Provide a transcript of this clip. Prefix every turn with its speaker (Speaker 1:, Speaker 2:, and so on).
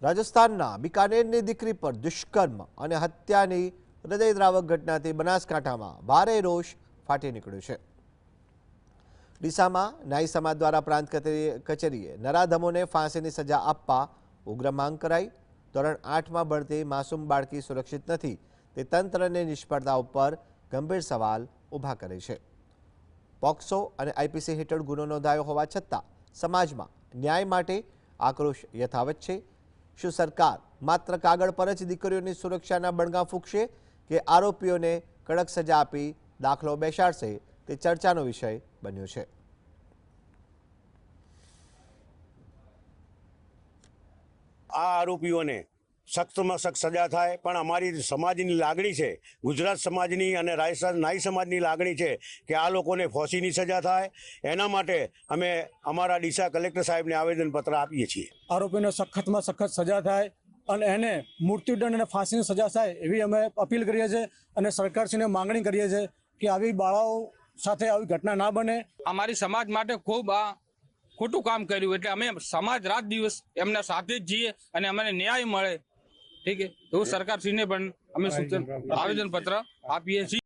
Speaker 1: રાજસ્થાનના બિકાનેરની દીકરી પર દુષ્કર્મ અને હત્યાની હૃદયદ્રાવક ઘટનાથી બનાસકાંઠામાં ભારે રોષ ફાટી નીકળ્યો છે। ડીસામાં ન્યાય સમાજ દ્વારા પ્રાંત કચેરીએ નરાધમોને ફાંસીની સજા આપવા ઉગ્ર માંગ કરાઈ। ધોરણ 8માં ભણતી માસૂમ બાળકી સુરક્ષિત નથી તે તંત્રની નિષ્ફળતા ઉપર ગંભીર સવાલ ઊભા કરે છે। પોક્સો અને આઈપીસી હેઠળ ગુનો નોંધાયો હોવા છતાં સમાજમાં ન્યાય માટે આક્રોશ યથાવત છે। શું સરકાર માત્ર કાગળ પર જ દીકરીઓની સુરક્ષાના બણગા ફૂંકશે કે આરોપીઓને કડક સજા આપી દાખલો બેસાડશે તે ચર્ચાનો વિષય બન્યો છે।
Speaker 2: આ આરોપીઓને સખ્તમાં સખ્ત સજા થાય, પણ અમારી સમાજની લાગણી છે, ગુજરાત સમાજની અને રાજસ્થાન નાઈ સમાજની લાગણી છે કે આ લોકોને ફાંસીની સજા થાય। એના માટે અમે અમારા ડીસા કલેક્ટર સાહેબને આવેદનપત્ર આપીએ છીએ।
Speaker 3: આરોપીને સખતમાં સખત સજા થાય અને એને મૃત્યુદંડ અને ફાંસીની સજા થાય એવી અમે અપીલ કરીએ છીએ અને સરકારશ્રીને માંગણી કરીએ છીએ કે આવી બાળાઓ સાથે આવી ઘટના ના બને।
Speaker 4: અમારી સમાજ માટે ખૂબ આ ખોટું કામ કર્યું, એટલે અમે સમાજ રાત દિવસ એમના સાથે જ છીએ અને અમને ન્યાય મળે, ઠીક છે, એવું સરકારશ્રીને પણ અમે સૂચન આવેદનપત્ર આપીએ છીએ।